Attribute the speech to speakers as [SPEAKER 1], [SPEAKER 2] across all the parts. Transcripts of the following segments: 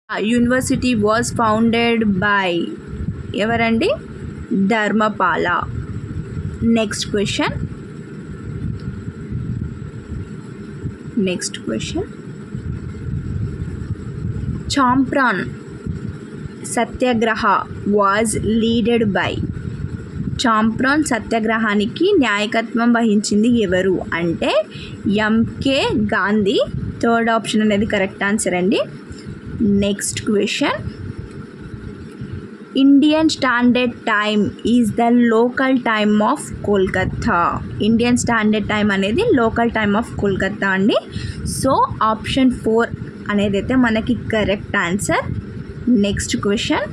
[SPEAKER 1] University was founded by ఎవరండి? Dharmapala. Next question Champaran Satyagraha was leaded by. Champaran సత్యాగ్రహానికి నాయకత్వం వహించింది ఎవరు అంటే ఎంకే గాంధీ. థర్డ్ ఆప్షన్ అనేది కరెక్ట్ ఆన్సర్ అండి. Next question Indian standard time is the local time of Kolkata. Indian standard time అనేది లోకల్ టైమ్ ఆఫ్ కోల్కత్తా అండి. సో ఆప్షన్ 4 అనేది అయితే మనకి correct answer. Next question,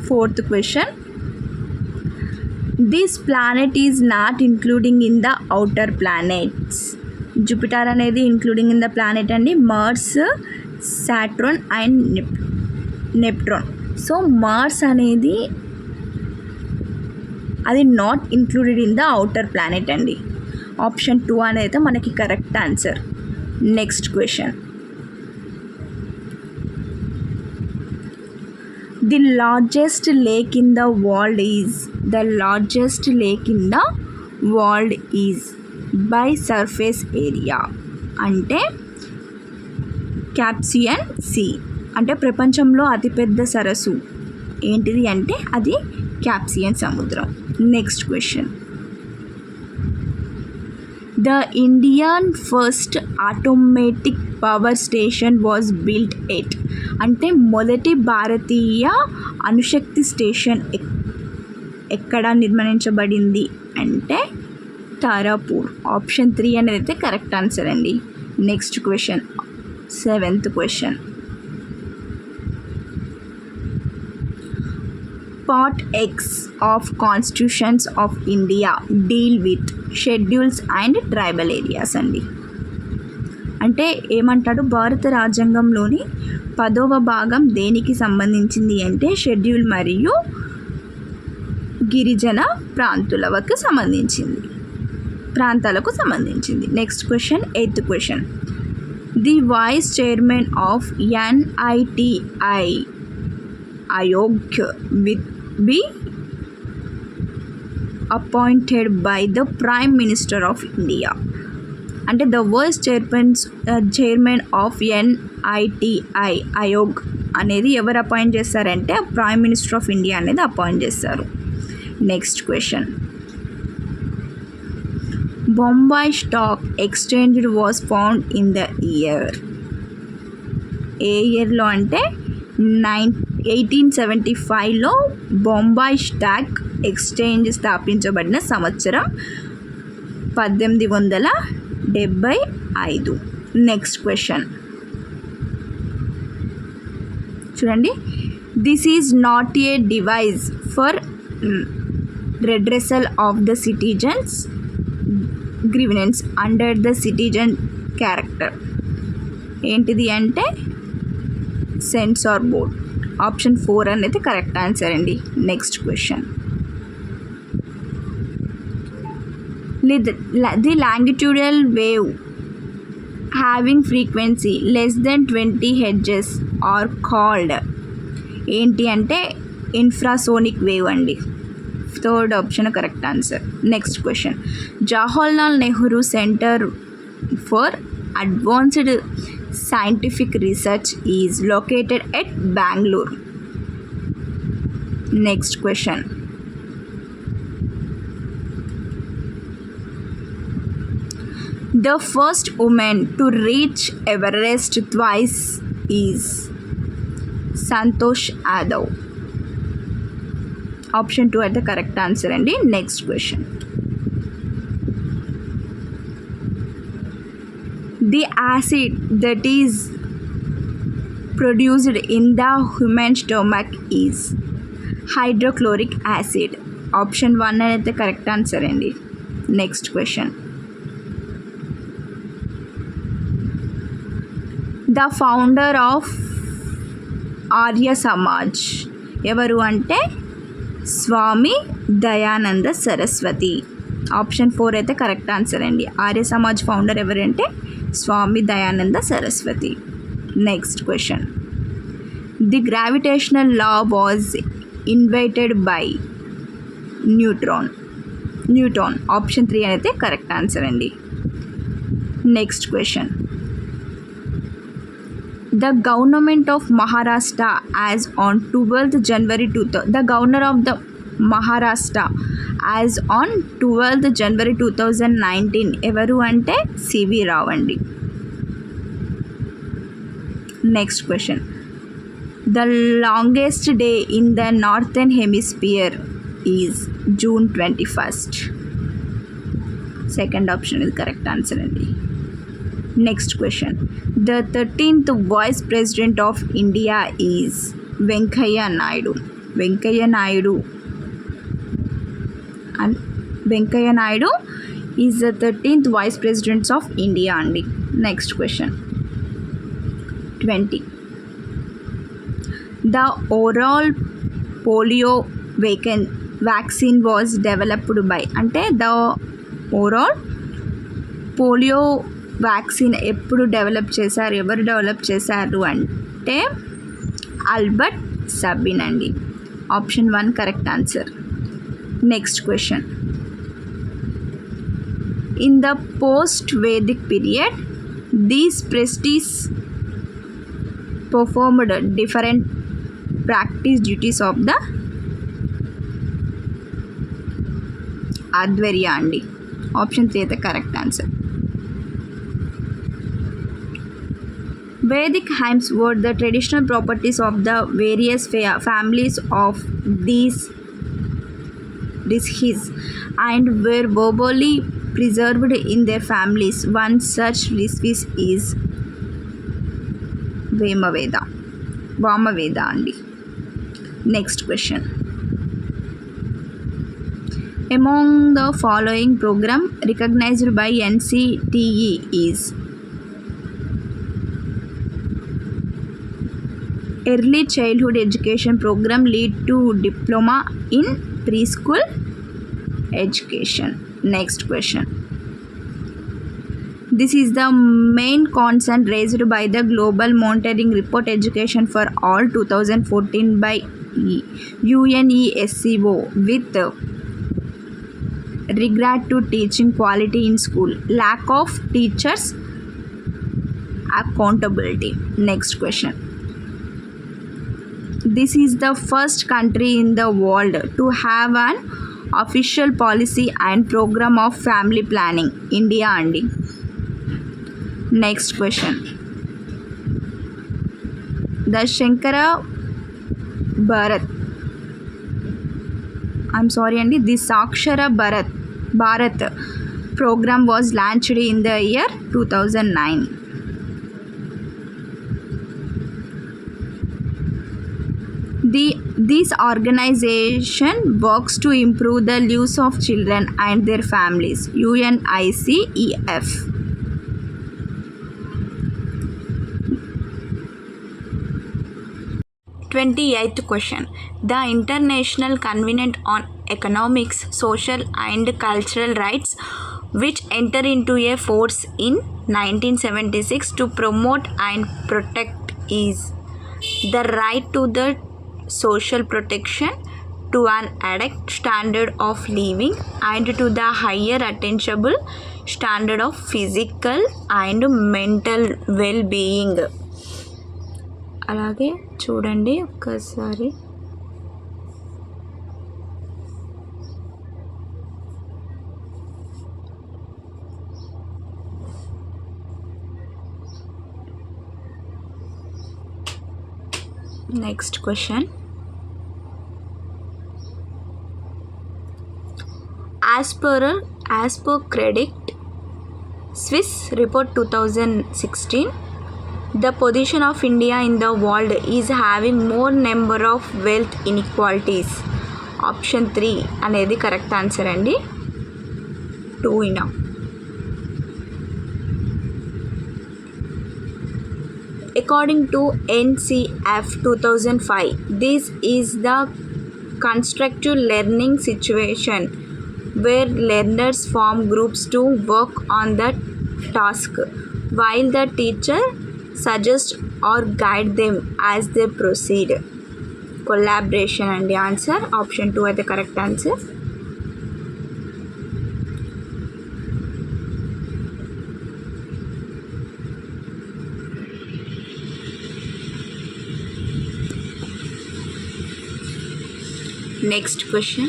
[SPEAKER 1] fourth question, this planet is not including in the outer planets. Jupiter అనేది including in the planet అండి. Mars, Saturn and Neptune. So Mars అనేది అది not included in the outer planet అండి. Option 2 అనేది మనకి correct answer. Next question, the largest lake in the world is by surface area అంటే Caspian sea. అంటే ప్రపంచంలో అతిపెద్ద సరస్సు ఏంటిది అంటే అది క్యాస్పియన్ సముద్రం. Next question, the Indian first automatic power station was built at. అంటే మొదటి భారతీయ అణుశక్తి స్టేషన్ ఎక్కడ నిర్మించబడింది అంటే తారాపూర్. ఆప్షన్ 3 అనేది అయితే కరెక్ట్ ఆన్సర్ అండి. Next question, 7th question, part X of constitutions of India deal with schedules and tribal areas అండి. అంటే ఏమంటాడు, భారత రాజ్యాంగంలోని 10వ భాగం దేనికి సంబంధించింది అంటే షెడ్యూల్ మరియు గిరిజన ప్రాంతాలకు సంబంధించింది. Next question, 8th question, the vice chairman of NITI Aayog with be appointed by the prime minister of India. అంటే the vice chairman of NITI Aayog అనేది ఎవరు అపాయింట్ చేస్తారంటే ప్రైమ్ మినిస్టర్ ఆఫ్ ఇండియా అనేది అపాయింట్ చేస్తారు. Next question, Bombay stock exchange was found in the year. ఏ ఇయర్లో అంటే 1875లో బొంబాయి స్టాక్ ఎక్స్చేంజ్ స్థాపించబడిన సంవత్సరం 1875. నెక్స్ట్ క్వశ్చన్ చూడండి, this is not a device for redressal of the citizens grievance under the citizen character. ఏంటిది అంటే సెన్సార్ బోర్డ్. ఆప్షన్ 4 అనేది కరెక్ట్ ఆన్సర్ అండి. Next question, the longitudinal wave having frequency less than 20 Hz are called. ఏంటి అంటే infrasonic wave అండి. Third option correct answer. Next question, Jawaharlal Nehru centre for advanced scientific research is located at Bengaluru. Next question, the first woman to reach Everest twice is Santosh Yadav. Option 2 at the correct answer అండి. Next question, the acid that is produced in the human stomach is hydrochloric acid. Option 1 at the correct answer అండి. Next question, the founder of Arya Samaj ఎవరు అంటే స్వామి Dayananda Saraswati. Option 4 అయితే correct answer అండి. Arya Samaj founder ఎవరంటే Swami Dayananda Saraswati. Next question, The gravitational law was invented by Newton. Option 3 అయితే correct answer అండి. Next question. The government of Maharashtra as on 12th January 2000. The governor of the Maharashtra as on 12th January 2019 ఎవరు అంటే CV రావు అండి. Next question. The longest day in the northern hemisphere is June 21st. Second option ఇది correct answer అండి. Next question. The 13th Vice President of India is Venkaiah Naidu. Venkaiah Naidu is the 13th Vice President of India అండి. Next question. 20. The oral polio vaccine was developed by అంటే the oral polio vaccine ఎవరు develop చేశారు అంటే Albert Sabin అండి. Option 1 correct answer. Next question. In the post Vedic period these priests performed different practice duties of the Advarya అండి. Option 3 అయితే correct answer. Vedic hymns were the traditional properties of the various families of these deities and were verbally preserved in their families. One such recipe is Vamaveda అండి. Next question. Among the following program recognized by NCTE is Early Childhood Education Program lead to Diploma in Preschool Education. Next question. This is the main concern raised by the Global Monitoring Report Education for All 2014 by UNESCO with regard to teaching quality in school, lack of teachers accountability. Next question. This is the first country in the world to have an official policy and program of family planning. India అండి. Next question. The Shankara Bharat the Sakshara Bharat program was launched in the year 2009. This organization works to improve the lives of children and their families. UNICEF. Twenty-eighth question. The International Covenant on Economics, Social and Cultural Rights, which entered into a force in 1976 to promote and protect is the right to the social protection, to an adequate standard of living, and to the higher attainable standard of physical and mental well-being. అలాగే చూడండి ఒక్కసారి. Next question. As per Credit Suisse Report 2016, the position of India in the world is having more number of wealth inequalities. Option 3 అనేది correct answer అండి. 2 ఇనా. According to NCF 2005, this is the constructive learning situation where learners form groups to work on the task while the teacher suggests or guide them as they proceed? Collaboration and the answer. Option 2 is the correct answer. Next question.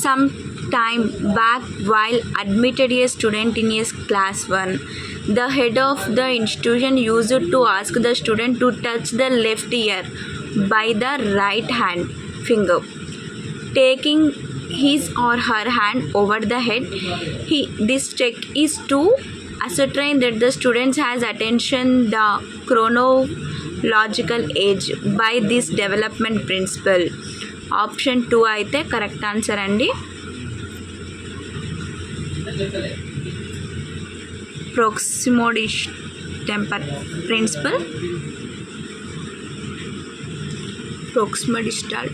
[SPEAKER 1] Some time back, while admitted a student in a class 1, the head of the institution used to ask the student to touch the left ear by the right hand finger. Taking his or her hand over the head, this check is to ascertain that the student has attention the chronological age by this development principle. Option 2 అయితే correct answer అండి. Proximodistal temper principle, proximodistal.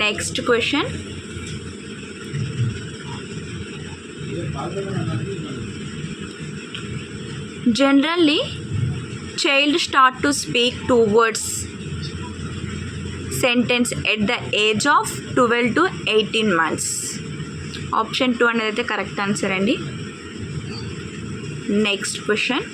[SPEAKER 1] Next question. Generally, child start to speak two words sentence at the age of 12 to 18 months. Option 2 అనేది correct answer అండి. Next question.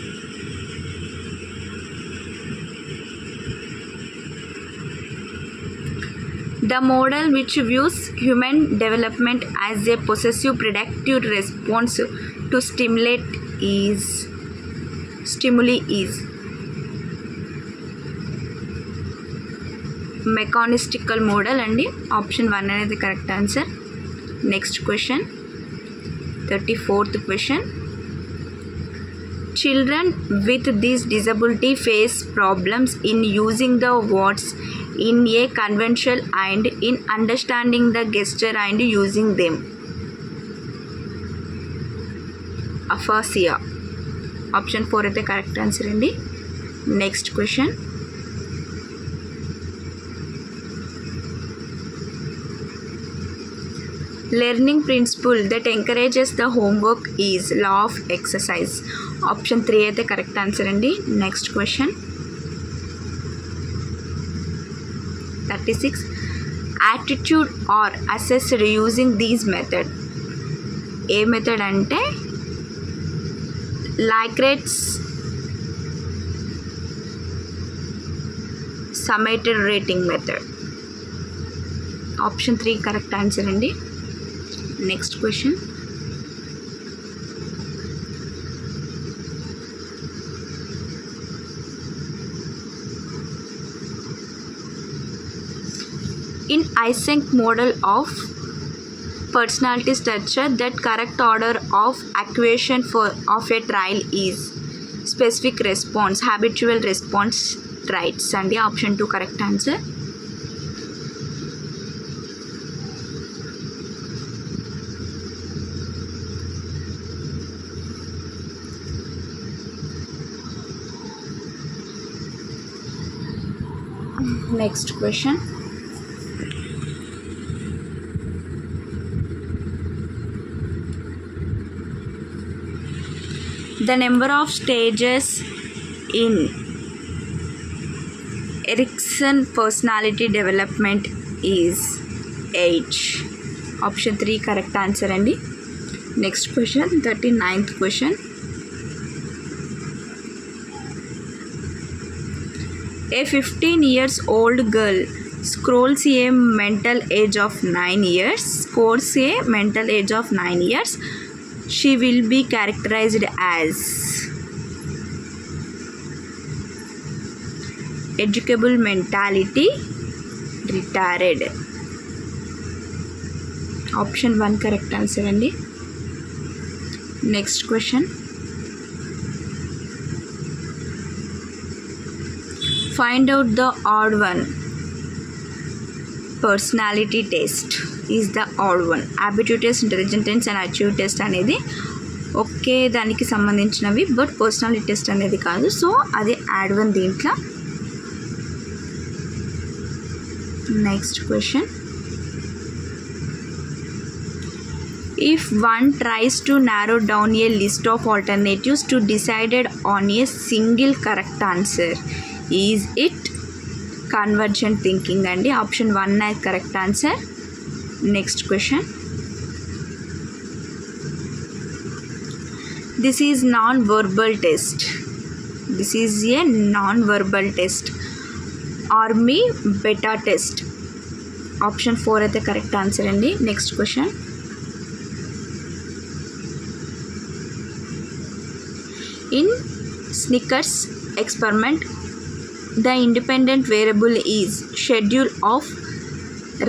[SPEAKER 1] The model which views human development as a possessive predictive response to stimuli is mechanistical model అండి. Option 1 అనేది correct answer. Next question, 34th question. Children with this disability face problems in using the words in a conventional and in understanding the gesture and using them. Aphasia. Option 4 is the correct answer అండి. Next question. Learning principle that encourages the homework is law of exercise. Option 3 అయితే correct answer అండి. Next question, 36. Attitude or assessed using these method. ఏ method అంటే Likert's summated rating method. Option 3 correct answer అండి. Next question, in Eysenck model of personality structure, that correct order of acquisition of a trial is specific response, habitual response, traits and option 2 correct answer. Next question. The number of stages in Erikson personality development is 8. Option 3 correct answer అండి. Next question, 39th question. A 15 years old girl scores a mental age of 9 years. She will be characterized as educable mentality, retarded. Option 1 correct answer అండి. Next question. Find out the odd one. Personality test is the odd one. Aptitude test, intelligent test and achieve test అనేది ఒకే దానికి సంబంధించినవి, but personality test అనేది కాదు. So అది add one దీంట్లో. Next question. If one tries to narrow down a list of alternatives to decide on a single correct answer, is it convergent thinking? అండి option 1 is correct answer. Next question. This is non-verbal test. This is a non-verbal test. Army beta test. Option 4 అయితే correct answer అండి. Next question. In Snickers experiment, the independent variable is schedule of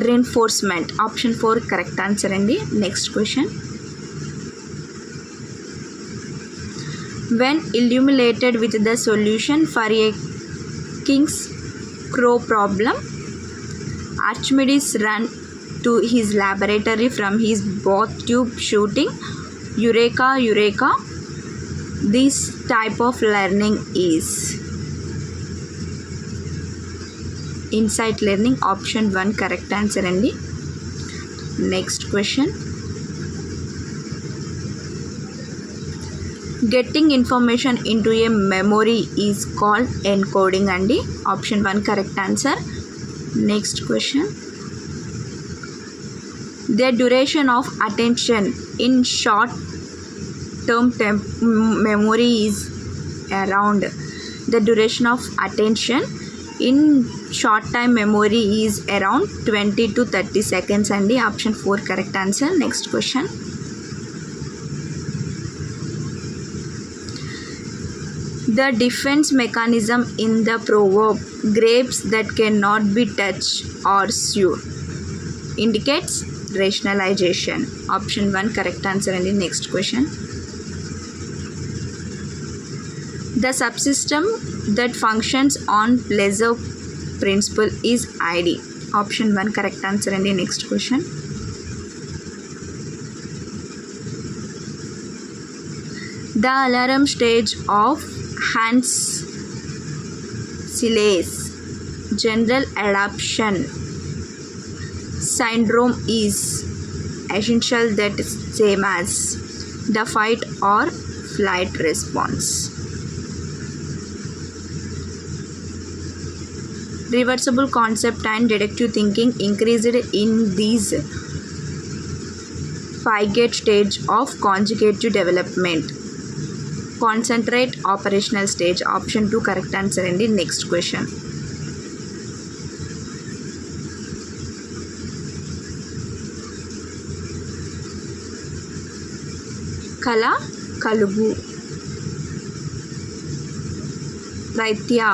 [SPEAKER 1] reinforcement. Option 4 correct answer అండి. Next question. When illuminated with the solution for a King's Crow problem, Archimedes ran to his laboratory from his bath tube shooting, Eureka, Eureka. This type of learning is insight learning. Option 1 correct answer అండి. Next question. Getting information into a memory is called encoding అండి. Option 1 correct answer. Next question. The duration of attention in short term memory is around. The duration of attention in short time memory is around 20 to 30 seconds అండి. Option 4 correct answer. Next question. The defense mechanism in the proverb grapes that cannot be touched or sewn indicates rationalization. Option 1 correct answer అండి. Next question. The subsystem that functions on pleasure principle is ID. Option 1 correct answer and the next question. The alarm stage of Hans Selye's general adaptation syndrome is essential that same as the fight or flight response. Reversible concept and deductive thinking increased in these Piaget stage of conjugative development. Concentrate operational stage. Option 2 correct answer and the next question. Kala Kalugu Raitya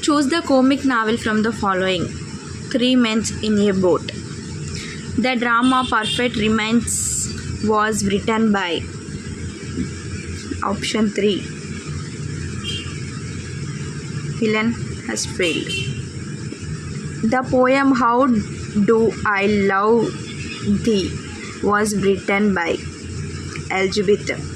[SPEAKER 1] Choose the comic novel from the following. Three Men in a Boat. The drama Perfect Remains was written by. Option 3. Helen Huddersfield. The poem How Do I Love Thee was written by Elizabeth.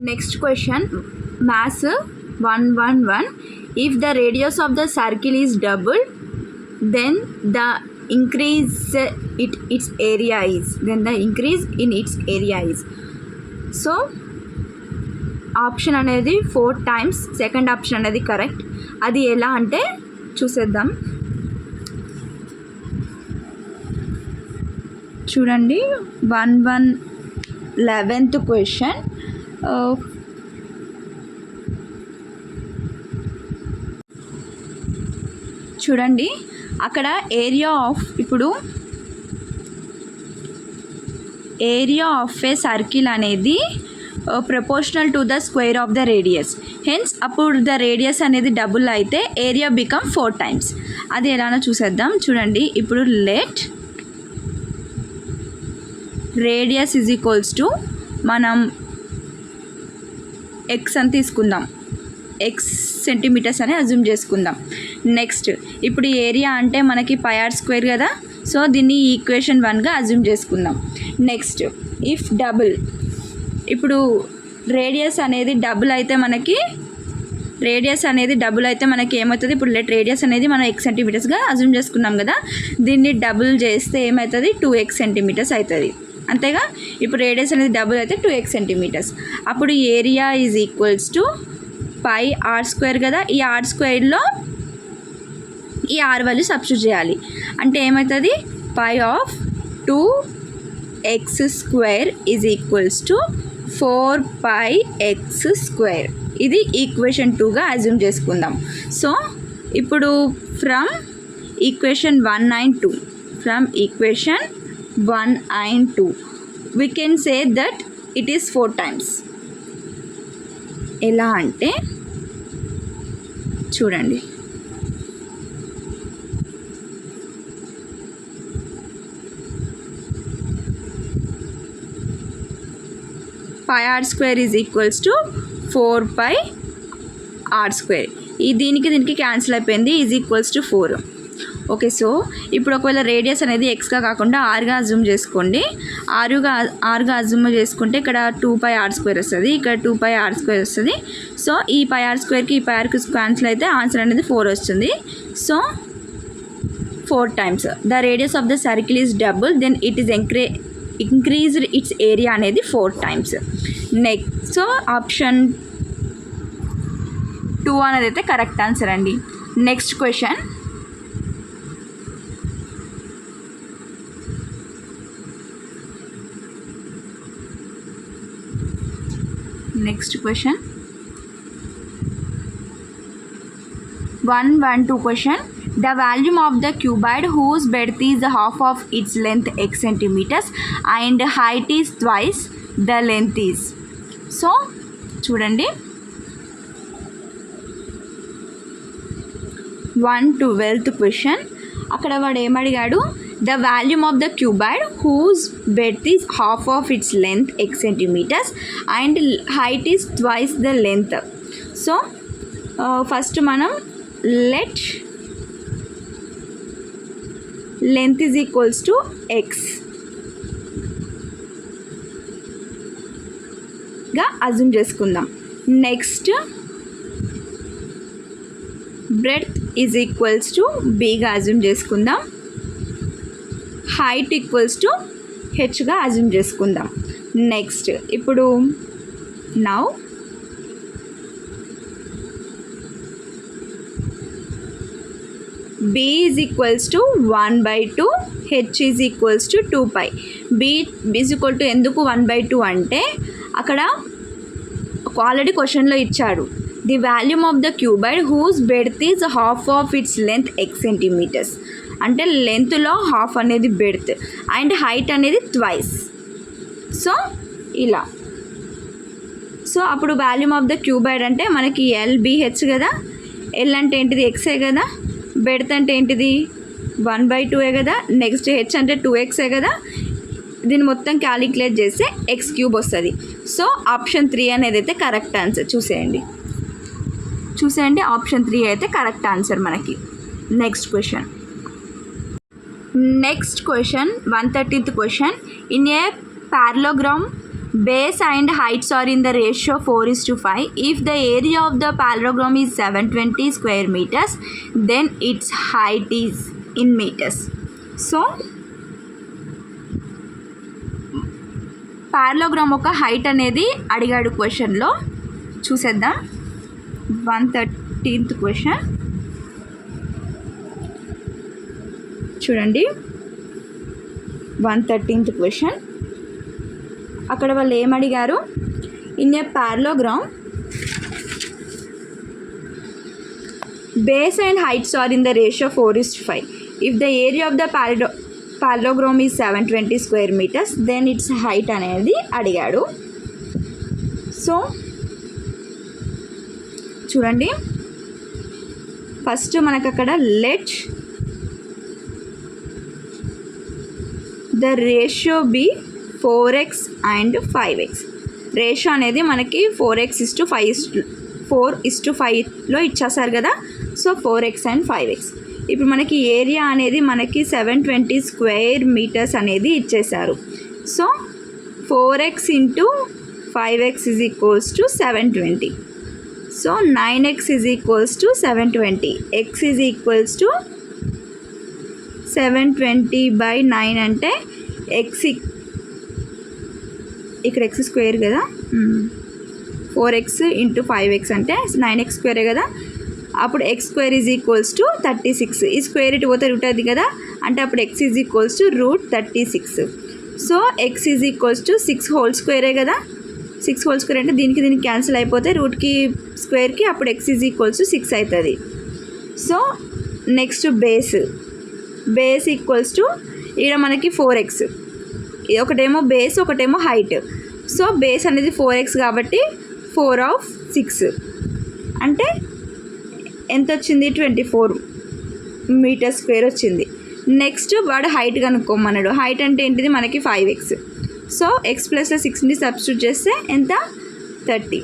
[SPEAKER 1] Next question, mass 111. If the radius of the circle is double, then the increase its area is. Then the increase in its area is. So option అనేది 4 times, second option అనేది correct. అది ఎలా అంటే చూసేద్దాం. చూడండి 11th question. చూడండి అక్కడ area of a circle అనేది proportional to the square of the radius. Hence అప్పుడు ద రేడియస్ అనేది డబుల్ అయితే ఏరియా బికమ్ 4 times. అది ఎలానో చూసేద్దాం. చూడండి ఇప్పుడు let radius is equals to మనం ఎక్స్ అని తీసుకుందాం, ఎక్స్ సెంటీమీటర్స్ అని అజ్యూమ్ చేసుకుందాం. నెక్స్ట్ ఇప్పుడు ఏరియా అంటే మనకి πr² కదా, సో దీన్ని ఈక్వేషన్ 1గా అజ్యూమ్ చేసుకుందాం. నెక్స్ట్ ఇఫ్ డబుల్, ఇప్పుడు రేడియస్ అనేది డబుల్ అయితే మనకి ఏమవుతుంది, ఇప్పుడు లెట్ రేడియస్ అనేది మనం x సెంటీమీటర్స్గా అజ్యూమ్ చేసుకున్నాం కదా, దీన్ని డబుల్ చేస్తే ఏమవుతుంది 2x సెంటీమీటర్స్ అవుతుంది. అంతేగా, ఇప్పుడు రేడియస్ అనేది డబుల్ అయితే 2x సెంటీమీటర్స్. అప్పుడు area is equals to πr² కదా, ఈ r² ఈ ఆర్ వాల్యూ సబ్స్టిట్యూట్ చేయాలి. అంటే ఏమవుతుంది, pi of 2x² is equals to 4πx². ఇది ఈక్వేషన్ 2గా అజ్యూమ్ చేసుకుందాం. సో ఇప్పుడు from equation 1 and 2 we can say that it is 4 times. ఎలా అంటే చూడండి, πr² is equals to 4πr². ఈ దీనికి క్యాన్సిల్ అయిపోయింది, is equals to 4. Okay, so ఇప్పుడు ఒకవేళ రేడియస్ అనేది ఎక్స్గా కాకుండా ఆర్గా అజ్యూమ్ చేసుకోండి. ఆర్గా అజ్యూమ్ చేసుకుంటే ఇక్కడ 2πr² వస్తుంది, ఇక్కడ 2πr² వస్తుంది. సో ఈ πr²కి ఈ πrకి క్యాన్సిల్ అయితే ఆన్సర్ అనేది 4 వస్తుంది. So 4 times the radius of the circle is double, then it is increased its area అనేది 4 times. నెక్స్ట్ సో ఆప్షన్ 2 అనేది అయితే కరెక్ట్ ఆన్సర్ అండి. Next question, next question 112 question. The volume of the cuboid whose breadth is half of its length x centimeters and height is twice the length is. So చూడండి 112th question. అక్కడ వాడు ఏమడిగాడు, the volume of the cuboid whose breadth is half of its length x centimeters and height is twice the length. So first మనం let length is equals to x గా assume చేసుకుందాం. Next breadth is equals to బీగా assume చేసుకుందాం. Height equals to హెచ్గా assume చేసుకుందాం. Next ఇప్పుడు now b is equals to 1/2, H is equals to 2π. b is equal to ఎందుకు 1/2 అంటే అక్కడ ఆల్రెడీ క్వశ్చన్లో ఇచ్చాడు, the volume of the cuboid whose breadth is half of its length X centimetres. అంటే లెంత్లో హాఫ్ అనేది బెడ్త్ అండ్ హైట్ అనేది twice. So ఇలా, సో అప్పుడు వాల్యూమ్ ఆఫ్ ద క్యూబాయిడ్ అంటే మనకి ఎల్బిహెచ్ కదా, ఎల్ అంటే ఏంటిది ఎక్సే కదా, బెడ్త్ అంటే ఏంటిది 1/2 కదా, నెక్స్ట్ హెచ్ అంటే 2x కదా, దీన్ని మొత్తం క్యాలిక్యులేట్ చేస్తే x³ వస్తుంది. సో ఆప్షన్ 3 అనేది అయితే కరెక్ట్ ఆన్సర్. చూసేయండి ఆప్షన్ 3 అయితే కరెక్ట్ ఆన్సర్ మనకి. Next question 113th question. In a parallelogram, base and heights are in the ratio 4:5. If the area of the parallelogram is 720 square meters, then its height is in meters. So parallelogram ఒక height అనేది అడిగాడు క్వశ్చన్లో. చూసేద్దాం 113th question. చూడండి 113th question. అక్కడ వాళ్ళు ఏమడిగారు, in a parallelogram base and heights are in the ratio 4:5. If the area of the parallelogram is 720 square meters, then its height అనేది అడిగాడు. సో చూడండి ఫస్ట్ మనకు అక్కడ let the ratio be 4x and 5x. Ratio అనేది మనకి 4:5లో ఇచ్చేసారు కదా. So 4x and 5x. ఇప్పుడు మనకి ఏరియా అనేది మనకి 720 స్క్వేర్ మీటర్స్ అనేది ఇచ్చేసారు. So 4x into 5x is equals to 720. So 9x is equals to 720. x is equals to 720/9 అంటే x ఇక్కడ x స్క్వేర్ కదా, 4x into 5x అంటే 9x స్క్వేరే కదా. అప్పుడు X square is equals to 36. ఈ స్క్వేర్ ఇటు పోతే రూట్ అది కదా, అంటే అప్పుడు X is equals to √36. So X is equals to 6 whole స్క్వేరే కదా, 6 హోల్ స్క్వేర్ అంటే దీనికి దీనికి క్యాన్సిల్ అయిపోతే రూట్కి స్క్వేర్కి అప్పుడు ఎక్స్ ఈజ్ ఈక్వల్స్ టు 6 అవుతుంది. So next base equals to ఇక్కడ మనకి 4x, ఒకటేమో బేస్ ఒకటేమో హైట్. సో బేస్ అనేది 4x కాబట్టి 4/6 అంటే ఎంత వచ్చింది, 24 మీటర్ స్క్వేర్ వచ్చింది. నెక్స్ట్ వాడు హైట్ కనుక్కోమన్నాడు. హైట్ అంటే ఏంటిది మనకి 5x. సో x ప్లస్లో 6ని సబ్స్టిట్యూట్ చేస్తే ఎంత, 30.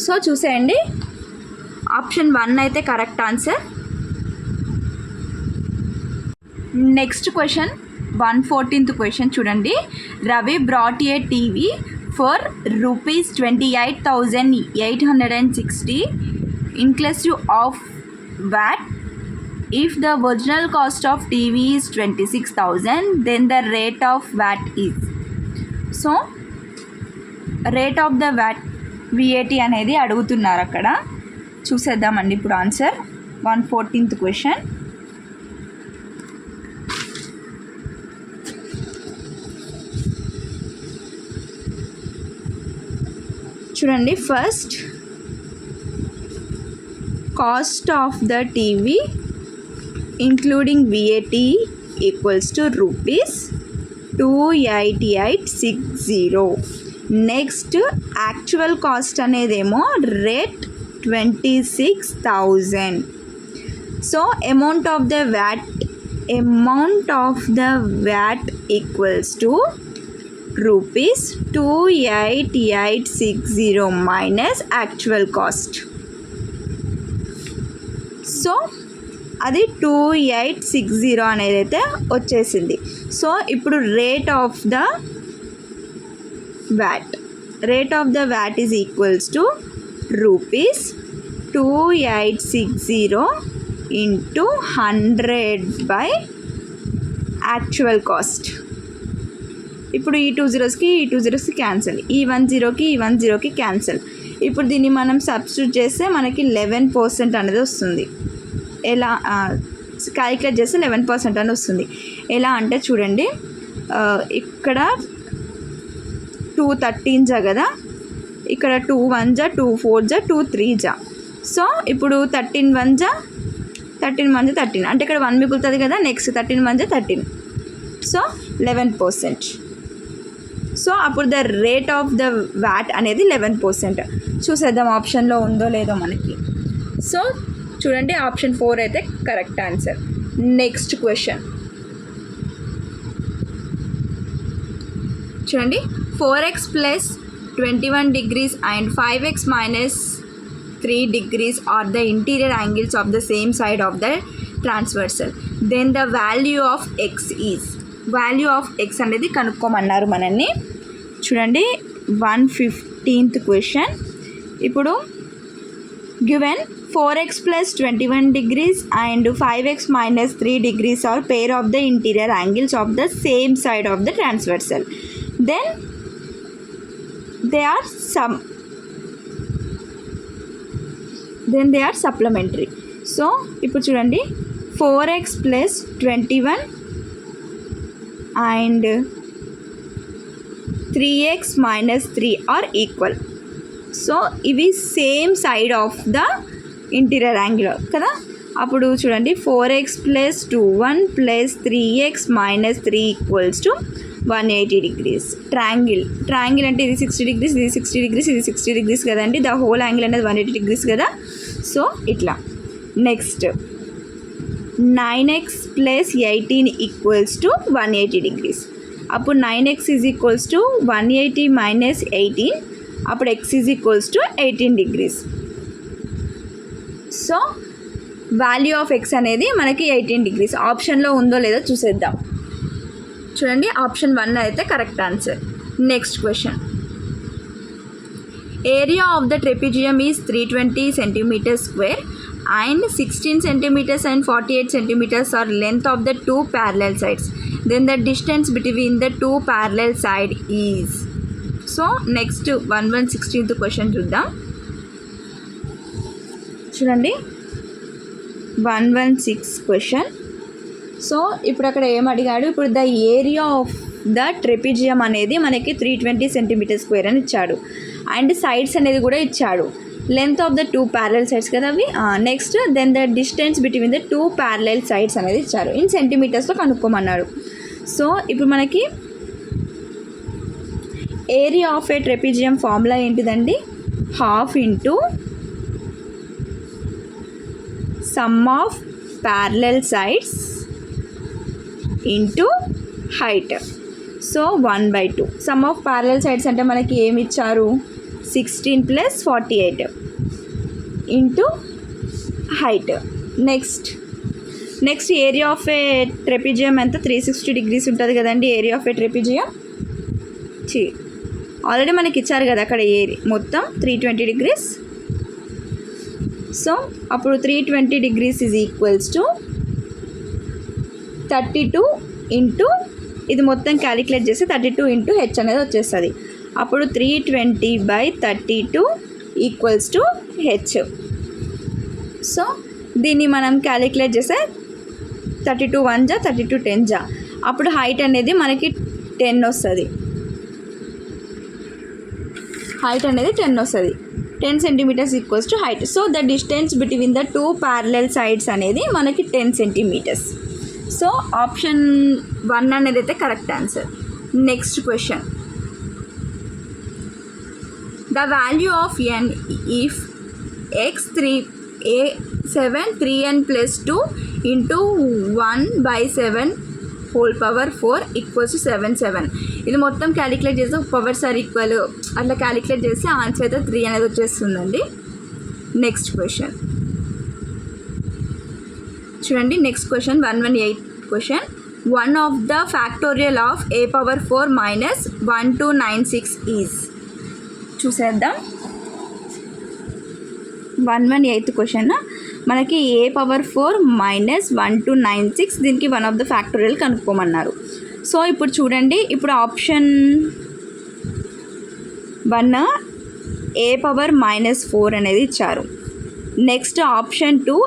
[SPEAKER 1] సో చూసేయండి, ఆప్షన్ 1 అయితే correct answer. Next question 114th question చూడండి. Ravi brought a TV for ₹28,860 inclusive of VAT. If the original cost of TV is 26,000, then the rate of VAT is. So rate of the VAT అనేది అడుగుతున్నారు అక్కడ. చూసేద్దామండి ఇప్పుడు answer. 114th question. చూడండి, first cost of the TV including VAT equals to ₹28860. Next actual cost అనేదేమో rate 26,000. So amount of the VAT equals to ₹28860 minus actual cost. So అది 2860 అనేది అయితే వచ్చేసింది. సో ఇప్పుడు rate of the VAT is equals to ₹2,860 into 100 by actual cost. ఇప్పుడు ఈ 2 zeros cancel, ఈ 1 0కి క్యాన్సిల్. ఇప్పుడు దీన్ని మనం సబ్స్టిట్యూట్ చేస్తే మనకి 11% అనేది వస్తుంది. ఎలా క్యాలిక్యులేట్ చేస్తే 11% అని వస్తుంది. ఎలా అంటే చూడండి, ఇక్కడ 2 13 కదా, ఇక్కడ 2 1 2 4 2 3. సో ఇప్పుడు 13 1 13 అంటే ఇక్కడ 1 మిగులుతుంది కదా, నెక్స్ట్ 13 1 13. సో 11%. సో అప్పుడు the rate of the VAT అనేది 11%. చూసేద్దాం ఆప్షన్లో ఉందో లేదో మనకి. సో చూడండి, ఆప్షన్ 4 అయితే కరెక్ట్ ఆన్సర్. నెక్స్ట్ క్వశ్చన్ చూడండి. 4x plus 21 degrees and 5x minus 3 degrees are the interior angles of the same side of the transversal. Then the value of x is. Value of X అనేది కనుక్కోమన్నారు మనల్ని. చూడండి, 115th question. ఇప్పుడు given 4x plus 21 degrees and 5x minus 3 degrees are pair of the interior angles of the same side of the transversal. Then they are supplementary. So ఇప్పుడు చూడండి, 4x plus 21 and 3x minus 3 are equal. So ఇవి same side of the interior angle కదా. అప్పుడు చూడండి, 4x plus 21 plus 3x minus 3 equals to 180 degrees. Triangle అంటే ఇది 60 degrees, ఇది 60 degrees, ఇది 60 degrees కదండి. ద హోల్ యాంగిల్ అనేది 180 degrees కదా. సో ఇట్లా. Next 9x plus 18 equals to 180 degrees. అప్పుడు 9x is equals to 180 minus 18. అప్పుడు x is equals to 18 degrees. So value of X అనేది మనకి 18 degrees. ఆప్షన్లో ఉందో లేదో చూసేద్దాం. చూడండి, ఆప్షన్ 1 అయితే correct answer. Next question. Area of the trapezium is 320 centimeters square and 16 centimeters and 48 centimeters are length of the two parallel sides. Then the distance between the two parallel side is. So next 116th question చూద్దాం. చూడండి 116 question. So ఇప్పుడు అక్కడ ఏం అడిగాడు, ఇప్పుడు the area of the trapezium అనేది మనకి 320 centimetre square అని ఇచ్చాడు. అండ్ సైడ్స్ అనేది కూడా ఇచ్చాడు. Length of the 2 parallel sides కదా అవి. Next then the distance between the 2 parallel sides అనేది ఇచ్చారు. ఇన్ సెంటీమీటర్స్లో కనుక్కోమన్నాడు. సో ఇప్పుడు మనకి area of a trapezium formula ఏంటిదండి, half into sum of parallel sides into height. So 1/2. Sum of parallel sides అంటే మనకి ఏమి ఇచ్చారు, 16 + 48 into height. Next area of a trapezium ఎంత, 360 degrees ఉంటుంది కదండి area of a trapezium. Already మనకి ఇచ్చారు కదా అక్కడ ఏరియా మొత్తం 320 degrees. సో అప్పుడు 320 degrees is equals to 32 into ఇది మొత్తం క్యాలిక్యులేట్ చేస్తే 32 ఇంటూ హెచ్ అనేది వచ్చేస్తుంది. అప్పుడు 320/32 ఈక్వల్స్ టు హెచ్. సో దీన్ని మనం క్యాలిక్యులేట్ చేస్తే 32 1 జా 32 10 జా. అప్పుడు హైట్ అనేది మనకి 10 వస్తుంది. హైట్ అనేది 10 వస్తుంది. 10 centimeters equals to height. So the distance between the 2 parallel sides అనేది మనకి 10 సెంటీమీటర్స్. సో ఆప్షన్ 1 అనేది అయితే correct answer. Next question, the value of n if x7 3n + 2 into 1/7 whole power 4 equals to 7. ఇది మొత్తం calculate చేస్తే powers are equal అట్లా calculate చేస్తే answer అయితే 3 అనేది వచ్చేస్తుందండి. నెక్స్ట్ క్వశ్చన్ చూడండి. Next question 118 question. 1 of the factorial of a⁴ minus 1296 is. చూసేద్దాం. 118 క్వశ్చన్ మనకి a⁴ మైనస్ 1296 దీనికి 1 ఆఫ్ ద ఫ్యాక్టోరియల్ కనుక్కోమన్నారు. సో ఇప్పుడు చూడండి, ఇప్పుడు ఆప్షన్ 1 a⁻⁻4 అనేది ఇచ్చారు. నెక్స్ట్ ఆప్షన్ 2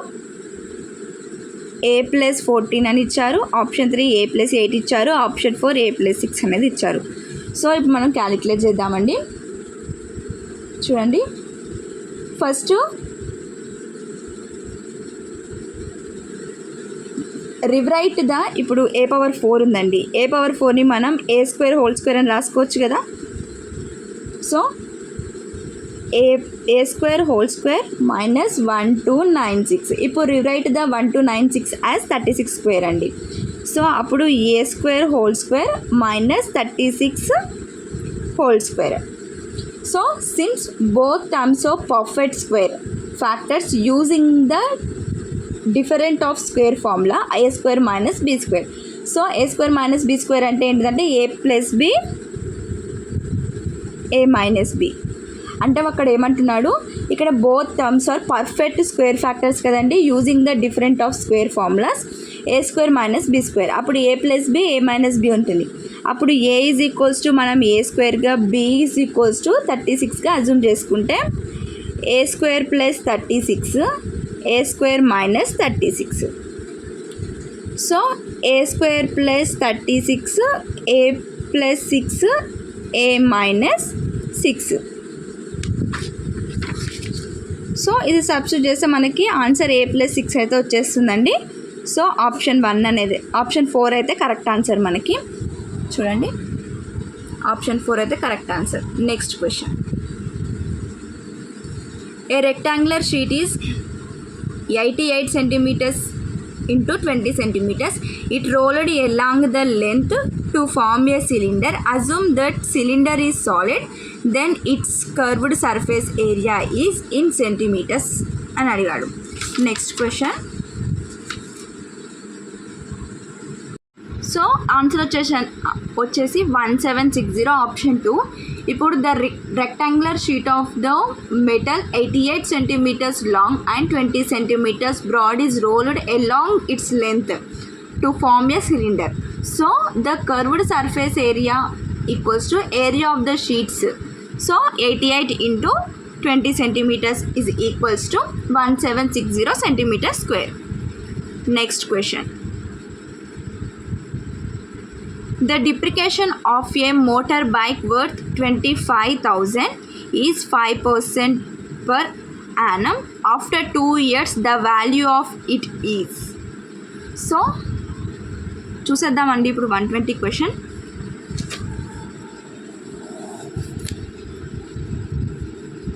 [SPEAKER 1] a+14 అని ఇచ్చారు. ఆప్షన్ 3 a+8 ఇచ్చారు. ఆప్షన్ 4 a+6 అనేది ఇచ్చారు. సో ఇప్పుడు మనం క్యాలిక్యులేట్ చేద్దామండి. చూడండి, ఫస్ట్ రివరైట్ ద, ఇప్పుడు a⁴ ఉందండి. a⁴ని మనం a² అని రాసుకోవచ్చు కదా. So a² minus 1296. ఇప్పుడు రివరైట్ ద 1296 యాజ్ 36² అండి. సో అప్పుడు a² minus 36². So since both terms of perfect square factors using the different of square formula a² minus b². So a² minus b² అంటే ఏంటిదంటే a+b a-b. అంటే అక్కడ ఏమంటున్నాడు, ఇక్కడ both terms are perfect square factors కదండి using the different of square formulas a² minus b². అప్పుడు a+b a-b ఉంటుంది. అప్పుడు a ఈజ్ ఈక్వల్స్ టు మనం a²గా b ఈజ్ ఈక్వల్స్ టు 36గా అజ్యూమ్ చేసుకుంటే a² + 36 a² minus 36. So a² + 36 a+6 a-6. So ఇది substitute చేస్తే మనకి ఆన్సర్ a+6 అయితే వచ్చేస్తుందండి. సో ఆప్షన్ 1 అనేది, ఆప్షన్ 4 అయితే కరెక్ట్ ఆన్సర్ మనకి. చూడండి, ఆప్షన్ 4 అయితే correct answer. Next question, a rectangular sheet is 88 centimeters into 20 centimeters. It rolled along the length to form a cylinder. Assume that cylinder is solid, then its curved surface area is in centimeters అని అడిగాడు. Next question, so answer వచ్చేసి 1760 option 2. ఇప్పుడు the rectangular sheet of the metal 88 centimeters long and 20 centimeters broad is rolled along its length to form a cylinder. So the curved surface area equals to area of the sheets. So 88 into 20 centimeters is equals to 1760 centimeters square. Next question. The depreciation of a motorbike worth 25,000 is 5% per annum. After 2 years, the value of it is. So, చూసేద్దామండి ఇప్పుడు 120 question.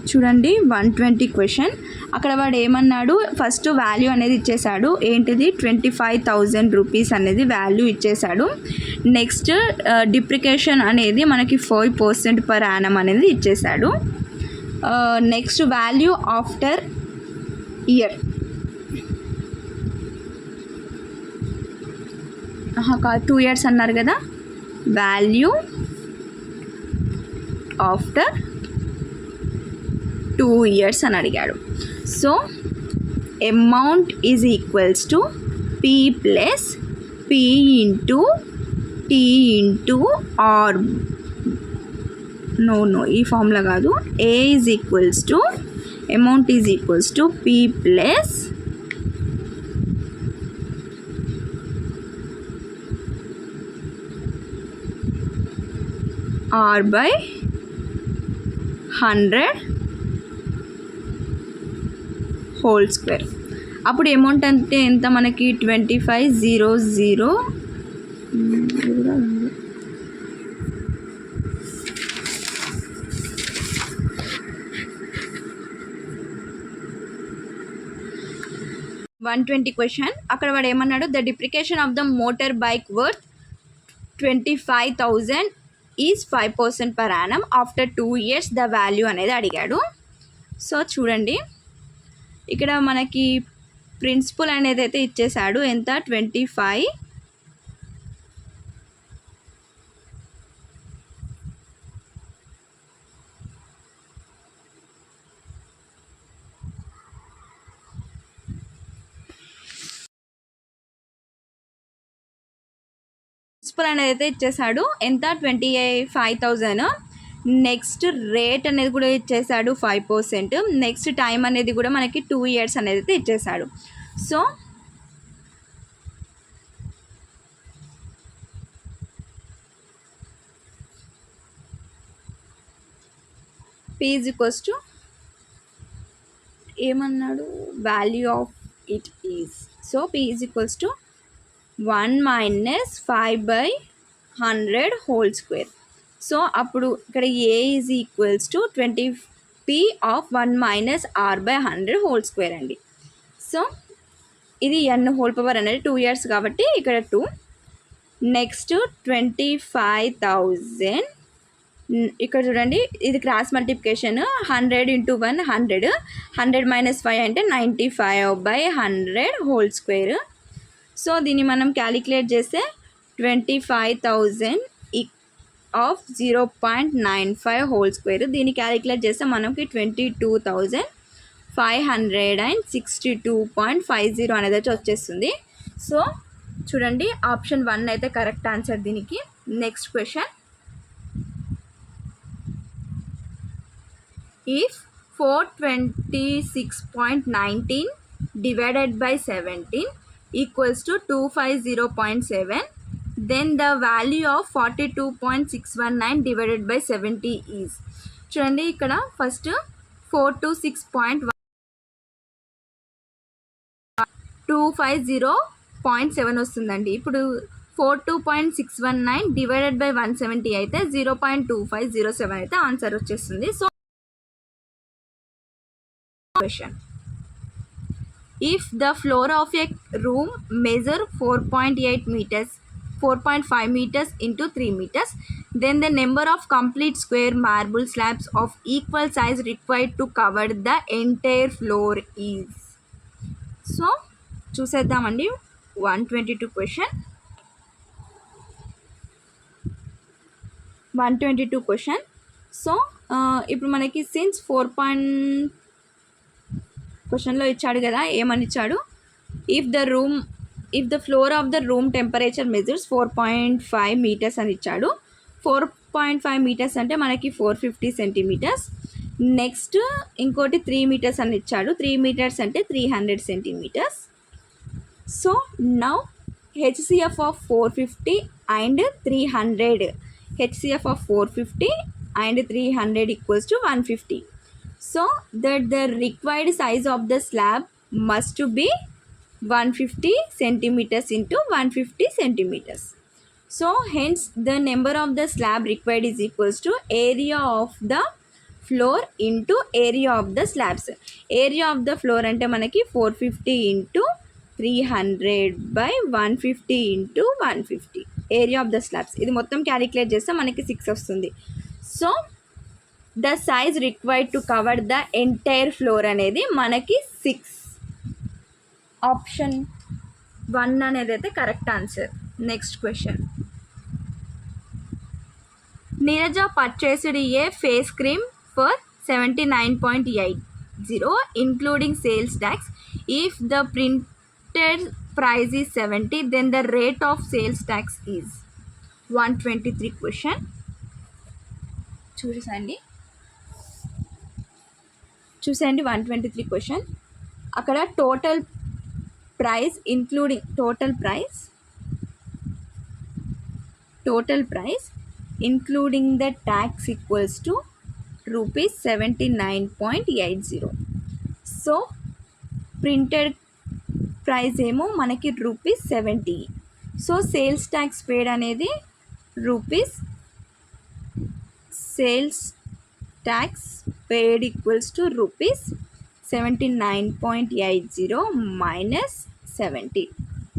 [SPEAKER 1] చూడండి 120 question. అక్కడ వాడు ఏమన్నాడు, first value అనేది ఇచ్చేసాడు. ఏంటిది 25,000 rupees అనేది వాల్యూ ఇచ్చేసాడు. నెక్స్ట్ డిప్రికేషన్ అనేది మనకి 5% పర్ యానం అనేది ఇచ్చేసాడు. Next value after year, 2 years అన్నారు కదా, వాల్యూ ఆఫ్టర్ 2 years అని అడిగాడు. So amount is equals to P plus P into T into R, no ఈ ఫార్ములా కాదు. A is equals to amount is equals to P plus R by 100 whole square. అప్పుడు amount అంటే ఎంత మనకి 2500. Question. అక్కడ వాడు ఏమన్నాడు, the depreciation of the motor bike worth 25,000 is 5% per annum. After 2 years the value అనేది అడిగాడు. సో చూడండి ఇక్కడ మనకి ప్రిన్సిపల్ అనేది అయితే ఇచ్చేసాడు. ఎంత 25 ప్రిన్సిపల్ అనేది అయితే ఇచ్చేసాడు. ఎంత 25,000. నెక్స్ట్ రేట్ అనేది కూడా ఇచ్చేసాడు 5%. నెక్స్ట్ టైం అనేది కూడా మనకి 2 years అనేది అయితే ఇచ్చేసాడు. So P is equals to ఏమన్నాడు, value of it is. So P is equals to 1 minus 5/100 whole square. So అప్పుడు ఇక్కడ A is equals to 20p ఆఫ్ 1 minus r/100 హోల్ స్క్వేర్ అండి. సో ఇది n హోల్ పవర్ అనేది 2 years కాబట్టి ఇక్కడ 2. Next 25,000 ఇక్కడ చూడండి, ఇది క్రాస్ మల్టిప్లికేషన్. 100 × 1 100, 100 - 5 అంటే 95/100 హోల్ స్క్వేర్. సో దీన్ని మనం క్యాలిక్యులేట్ చేస్తే 25,000 ఆఫ్ 0.95 హోల్ స్క్వేర్. దీన్ని క్యాలిక్యులేట్ చేస్తే మనకి 22,562.50 అనేది అయితే వచ్చేస్తుంది. సో చూడండి ఆప్షన్ 1 అయితే కరెక్ట్ ఆన్సర్ దీనికి. Next question. If 426.19 divided by 17 equals to 250.7, then the value of 42.619 divided by 70 is. చూడండి ఇక్కడ ఫస్ట్ 426.250.7 వస్తుందండి. ఇప్పుడు 42.619 డివైడెడ్ బై 170 అయితే 0.2507 అయితే ఆన్సర్ వచ్చేస్తుంది. So question. If the floor of a room measure 4.8 meters, 4.5 meters into 3 meters, then the number of complete square marble slabs of equal size required to cover the entire floor is. So చూసేద్దామండి 122 question. 122 question. So ఇప్పుడు మనకి since 4 క్వశ్చన్లో ఇచ్చాడు కదా, ఏమని ఇచ్చాడు, if the floor of the room temperature measures 4.5 meters అని ఇచ్చాడు. 4.5 meters అంటే మనకి 450 centimeters. నెక్స్ట్ ఇంకోటి 3 మీటర్స్ అని ఇచ్చాడు. 3 మీటర్స్ అంటే 300 centimeters. So now HCF of 450 and 300, HCF of 450 and 300 equals to 150. So that the required size of the slab must be 150 centimeters into 150 centimeters. So hence the number of the slab required is equals to area of the floor into area of the slabs. Area of the floor అంటే మనకి 450 into 300 by 150 into 150. Area of the slabs ఇది మొత్తం calculate చేస్తే మనకి 6 వస్తుంది. So the size required to cover the entire floor అనేది మనకి 6. Option 1 అనేది అయితే correct answer. Next question. Neeraja purchased A face cream for 79.80 including sales tax. If the printed price is 70, then the rate of sales tax is 123 question. చూసేయండి 123 question. అక్కడ total price including total price including the tax equals to rupees 79.80. So printed price ఏమో మనకి rupees 70. So sales tax paid అనేది sales tax paid equals to rupees 79.80 minus 70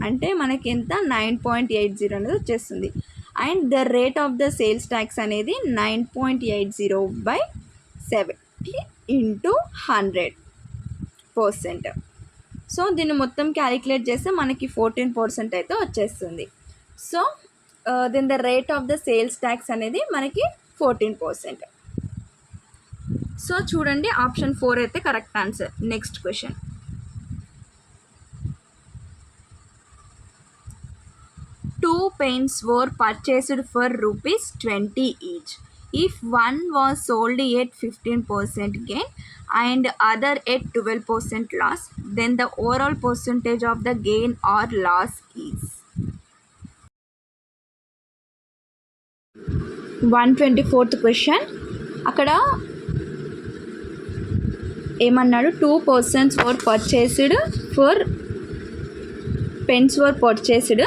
[SPEAKER 1] అంటే మనకి ఎంత 9.80 అనేది వచ్చేస్తుంది. And the rate of the sales tax అనేది 9.80 by 70 into 100%. So దీన్ని మొత్తం క్యాలిక్యులేట్ చేస్తే మనకి 14% అయితే వచ్చేస్తుంది. So then the rate of the sales tax అనేది మనకి 14%. సో చూడండి ఆప్షన్ 4 అయితే correct answer. Next question. Two pens were purchased for rupees 20 each. If one was sold at 15% gain and other at 12% loss, then the overall percentage of the gain or loss is 124th question. అక్కడ ఏమన్నాడు, 2 persons were purchased for pens were purchased